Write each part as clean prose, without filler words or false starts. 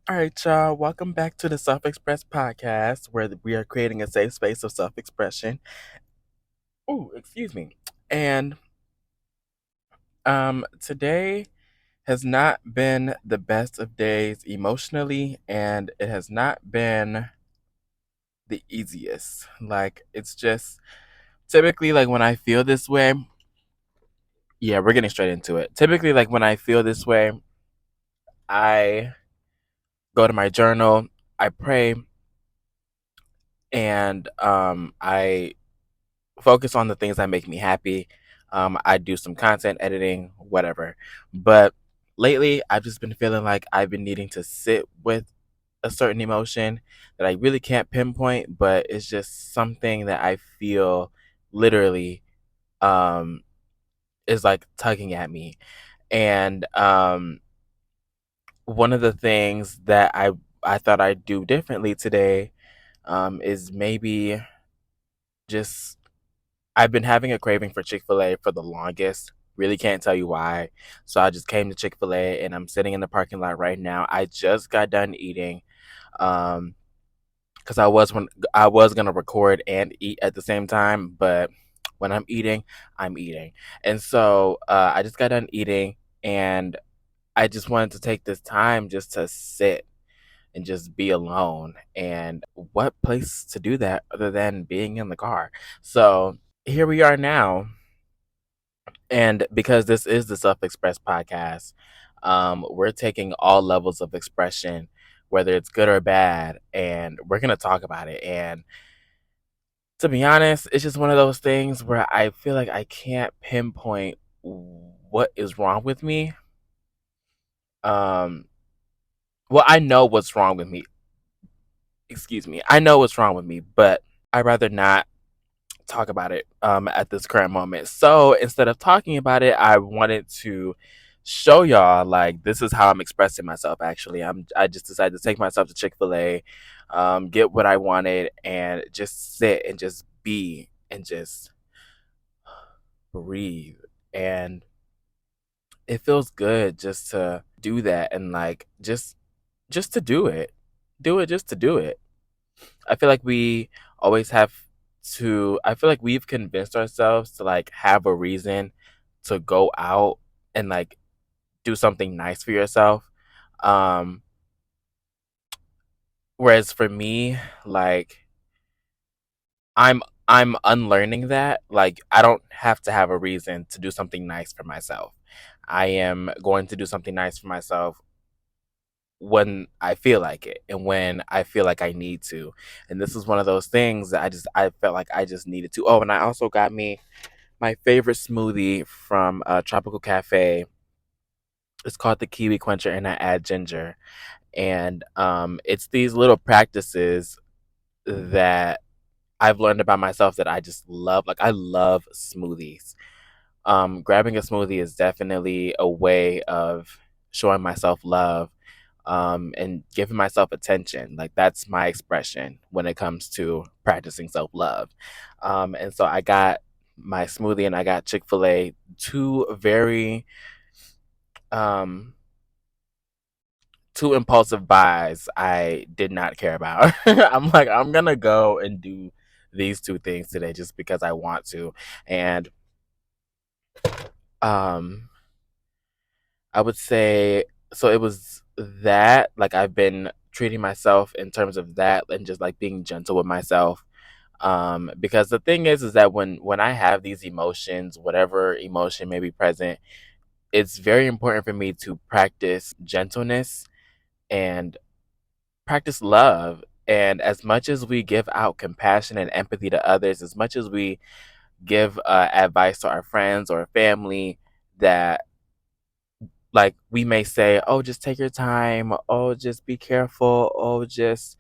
All right, y'all. Welcome back to the Self Express podcast, where we are creating a safe space of self expression. Oh, excuse me. And today has not been the best of days emotionally, and it has not been the easiest. Like, it's just typically like when I feel this way, yeah, we're getting straight into it. Typically, like when I feel this way, I go to my journal, I pray, and I focus on the things that make me happy. I do some content editing, whatever. But lately, I've just been feeling like I've been needing to sit with a certain emotion that I really can't pinpoint, but it's just something that I feel literally um, is like tugging at me. And one of the things that I thought I'd do differently today is maybe just I've been having a craving for Chick-fil-A for the longest. Really can't tell you why. So I just came to Chick-fil-A and I'm sitting in the parking lot right now. I just got done eating. Um, because I was gonna record and eat at the same time, but when I'm eating. And so I just got done eating and I just wanted to take this time just to sit and just be alone. And what place to do that other than being in the car? So here we are now. And because this is the Self Express podcast, we're taking all levels of expression, whether it's good or bad, and we're going to talk about it. And to be honest, it's just one of those things where I feel like I can't pinpoint what is wrong with me. Um, well, I know what's wrong with me. Excuse me. I know what's wrong with me, but I'd rather not talk about it at this current moment. So instead of talking about it, I wanted to show y'all like this is how I'm expressing myself. Actually, I just decided to take myself to Chick-fil-A, get what I wanted, and just sit and just be and just breathe. And it feels good just to do that and like just to do it just to do it. I feel like we always have I feel like we've convinced ourselves to like have a reason to go out and like do something nice for yourself. Um, whereas for me, like I'm unlearning that. Like I don't have to have a reason to do something nice for myself. I am going to do something nice for myself when I feel like it and when I feel like I need to. And this is one of those things that I felt like I just needed to. Oh, and I also got me my favorite smoothie from Tropical Cafe. It's called the Kiwi Quencher and I add ginger. And it's these little practices that I've learned about myself that I just love. Like I love smoothies. Grabbing a smoothie is definitely a way of showing myself love and giving myself attention. Like that's my expression when it comes to practicing self love. And so I got my smoothie and I got Chick-fil-A, two very um, two impulsive buys I did not care about. I'm like, I'm gonna go and do these two things today just because I want to. And um I would say so it was that like I've been treating myself in terms of that and just like being gentle with myself. Because the thing is that when I have these emotions, whatever emotion may be present, it's very important for me to practice gentleness and practice love. And as much as we give out compassion and empathy to others, as much as we give advice to our friends or family, that like we may say, oh, just take your time, oh, just be careful, oh, just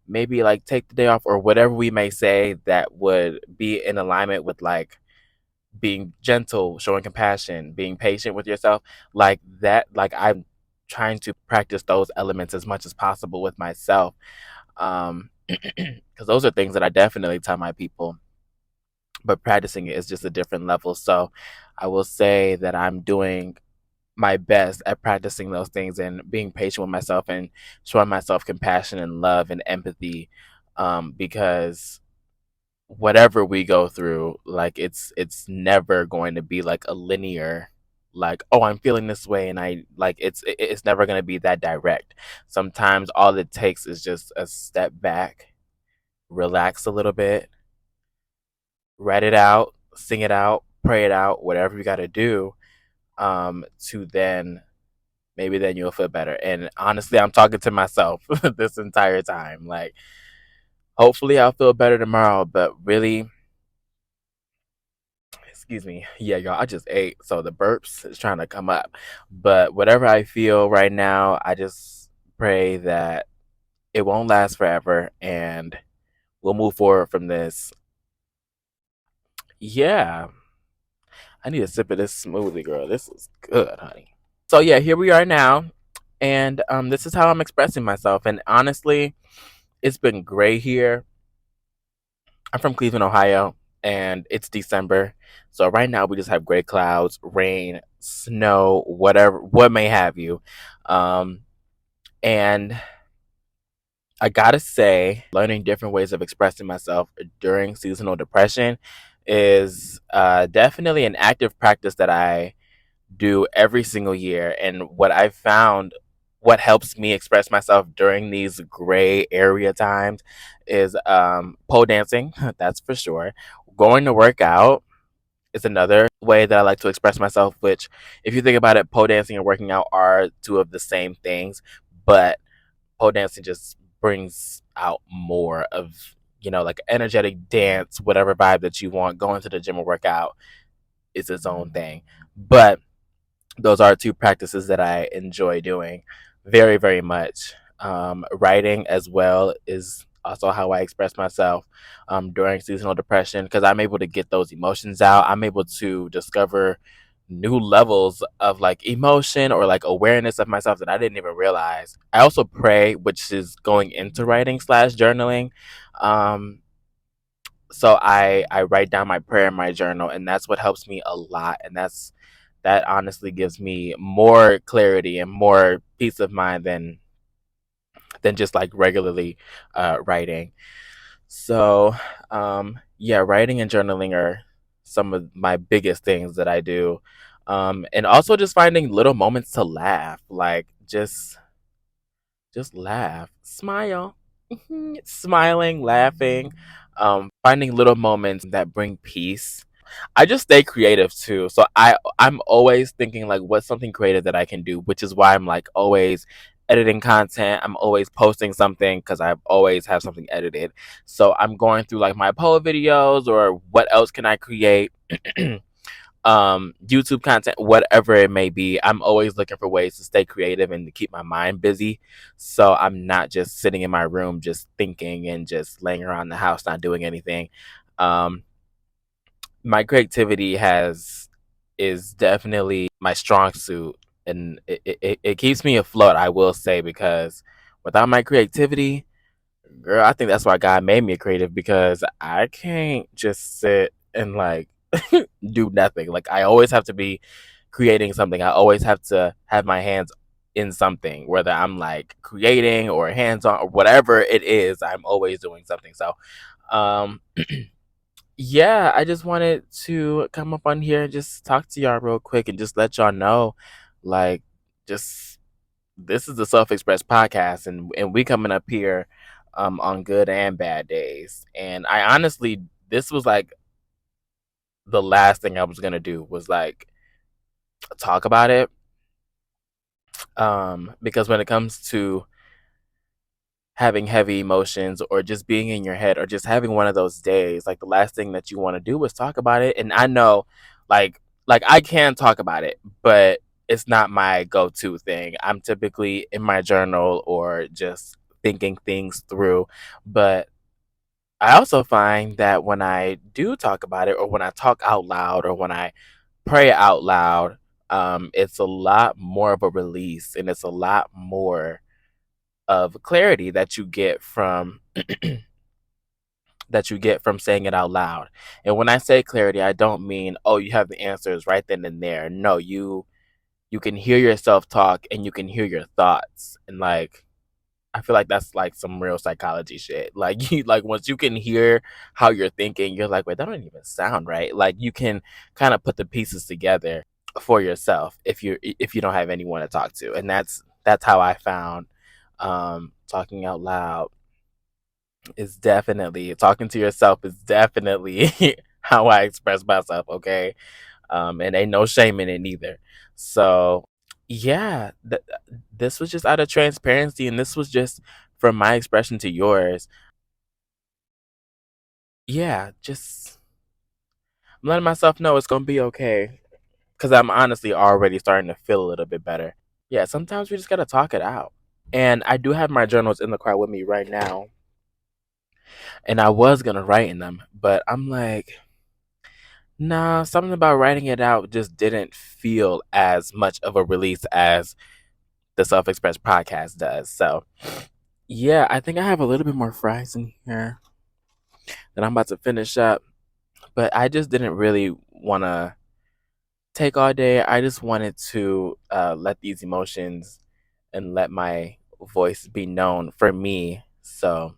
maybe like take the day off or whatever we may say that would be in alignment with like being gentle, showing compassion, being patient with yourself, like that. Like I'm trying to practice those elements as much as possible with myself. Because those are things that I definitely tell my people, but practicing it is just a different level. So I will say that I'm doing my best at practicing those things and being patient with myself and showing myself compassion and love and empathy, because whatever we go through, like it's never going to be like a linear, like, oh, I'm feeling this way, and I like it's never going to be that direct. Sometimes all it takes is just a step back, relax a little bit, write it out, sing it out, pray it out, whatever you got to do, to then maybe then you'll feel better. And honestly, I'm talking to myself this entire time. Like, hopefully, I'll feel better tomorrow. But really, excuse me, yeah, y'all, I just ate, so the burps is trying to come up. But whatever I feel right now, I just pray that it won't last forever, and we'll move forward from this. Yeah, I need a sip of this smoothie, girl. This is good, honey. So yeah, here we are now, and this is how I'm expressing myself. And honestly, it's been great here. I'm from Cleveland, Ohio, and it's December. So right now we just have gray clouds, rain, snow, whatever, what may have you. Um, and I gotta say, learning different ways of expressing myself during seasonal depression is definitely an active practice that I do every single year. And what I found, what helps me express myself during these gray area times is pole dancing, that's for sure. Going to work out is another way that I like to express myself, which, if you think about it, pole dancing and working out are two of the same things, but pole dancing just brings out more of, like energetic dance, whatever vibe that you want. Going to the gym or work out is its own thing. But those are two practices that I enjoy doing very, very much. Writing as well is also how I express myself during seasonal depression, because I'm able to get those emotions out. I'm able to discover new levels of like emotion or like awareness of myself that I didn't even realize. I also pray, which is going into writing slash journaling. Um, so I write down my prayer in my journal, and that's what helps me a lot. And that honestly gives me more clarity and more peace of mind than just like regularly writing. So yeah, writing and journaling are some of my biggest things that I do. And also just finding little moments to laugh, like just laugh, smile, smiling, laughing, finding little moments that bring peace. I just stay creative too. So I'm always thinking like what's something creative that I can do, which is why I'm like always editing content. I'm always posting something because I always have something edited. So I'm going through like my poll videos or what else can I create. YouTube content, whatever it may be. I'm always looking for ways to stay creative and to keep my mind busy. So I'm not just sitting in my room just thinking and just laying around the house not doing anything. Um, my creativity has is definitely my strong suit, and it keeps me afloat, I will say, because without my creativity, girl, I think that's why God made me creative, because I can't just sit and like do nothing. Like, I always have to be creating something. I always have to have my hands in something, whether I'm like creating or hands on or whatever it is, I'm always doing something. So um yeah, I just wanted to come up on here and just talk to y'all real quick and just let y'all know, like, just this is the Self Express podcast, and we coming up here on good and bad days. And I honestly, this was like the last thing I was gonna do was like talk about it, because when it comes to having heavy emotions or just being in your head or just having one of those days, like the last thing that you want to do is talk about it. And I know, like I can talk about it, but it's not my go-to thing. I'm typically in my journal or just thinking things through. But I also find that when I do talk about it, or when I talk out loud, or when I pray out loud, it's a lot more of a release, and it's a lot more of clarity that you get from saying it out loud. And when I say clarity, I don't mean, oh, you have the answers right then and there. No, you you can hear yourself talk and you can hear your thoughts. And like, I feel like that's like some real psychology shit. Like you like once you can hear how you're thinking, you're like, wait, that don't even sound right. Like you can kind of put the pieces together for yourself if you don't have anyone to talk to. And that's how I found talking out loud is definitely talking to yourself is definitely how I express myself, okay? And ain't no shame in it neither. So yeah, this was just out of transparency, and this was just from my expression to yours. Yeah, just I'm letting myself know it's gonna be okay because I'm honestly already starting to feel a little bit better. Yeah, sometimes we just gotta talk it out. And I do have my journals in the car with me right now, and I was gonna write in them, but I'm like, nah, something about writing it out just didn't feel as much of a release as the Self Express podcast does. So, yeah, I think I have a little bit more fries in here that I'm about to finish up, but I just didn't really want to take all day. I just wanted to let these emotions and let my voice be known for me. So,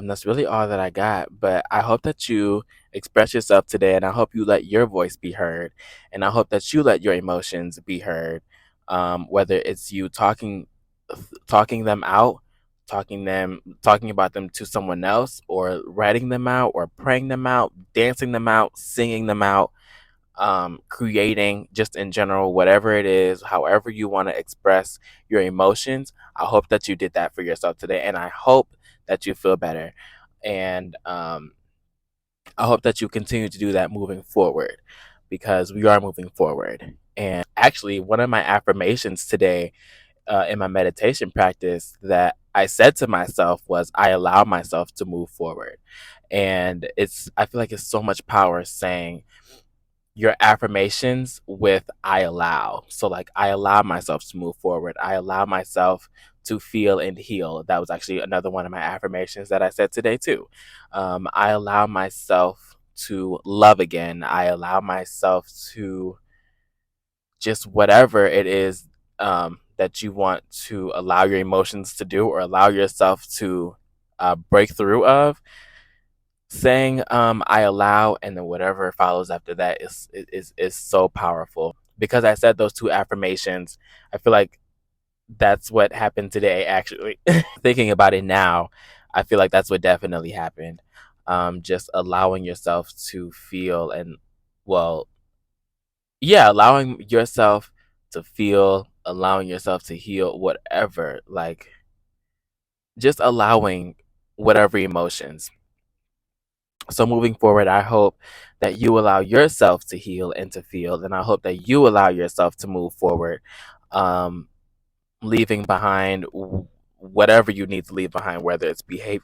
that's really all that I got. But I hope that you express yourself today, and I hope you let your voice be heard, and I hope that you let your emotions be heard. Whether it's you talking them out, talking about them to someone else, or writing them out, or praying them out, dancing them out, singing them out, creating just in general, whatever it is, however you want to express your emotions. I hope that you did that for yourself today, and I hope that you feel better. And I hope that you continue to do that moving forward because we are moving forward. And actually, one of my affirmations today in my meditation practice that I said to myself was, I allow myself to move forward. And I feel like it's so much power saying, your affirmations with I allow. So like I allow myself to move forward. I allow myself to feel and heal. That was actually another one of my affirmations that I said today too. I allow myself to love again. I allow myself to just whatever it is that you want to allow your emotions to do or allow yourself to break through of saying I allow and then whatever follows after that is so powerful because I said those two affirmations. I feel like that's what happened today actually. Thinking about it now, I feel like that's what definitely happened. Just allowing yourself to feel and well, yeah, allowing yourself to feel, allowing yourself to heal, whatever, like just allowing whatever emotions. So moving forward, I hope that you allow yourself to heal and to feel, and I hope that you allow yourself to move forward, um, leaving behind whatever you need to leave behind, whether it's behavior.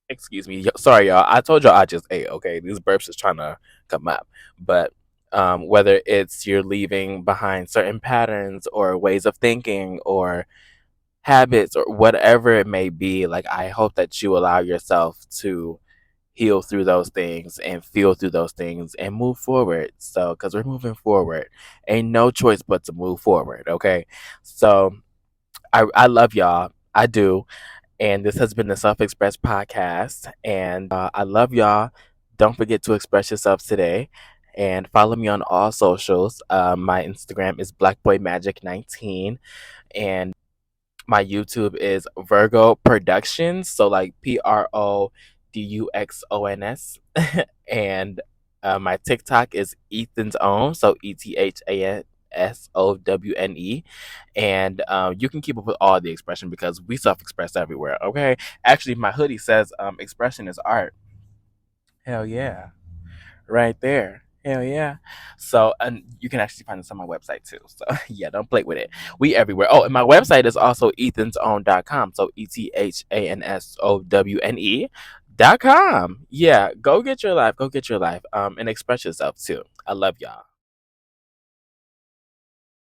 Excuse me, sorry y'all. I told y'all I just ate. Okay, these burps is trying to come up, but whether it's you're leaving behind certain patterns or ways of thinking or habits or whatever it may be, like I hope that you allow yourself to heal through those things and feel through those things and move forward. So, because we're moving forward, ain't no choice but to move forward. Okay. So, I love y'all. I do. And this has been the Self Express podcast. And I love y'all. Don't forget to express yourself today. And follow me on all socials. My Instagram is BlackBoyMagic19. And my YouTube is Virgo Productions, so like Produxons, and my TikTok is Ethan's Own, so ETHANSOWNE, and you can keep up with all the expression because we self-express everywhere. Okay, actually, my hoodie says "Expression is art." Hell yeah, right there. Hell yeah. So, and you can actually find this on my website too. So, yeah, don't play with it. We everywhere. Oh, and my website is also ethansown.com. So, ETHANSOWNE.com. Yeah, go get your life. Go get your life. And express yourself too. I love y'all.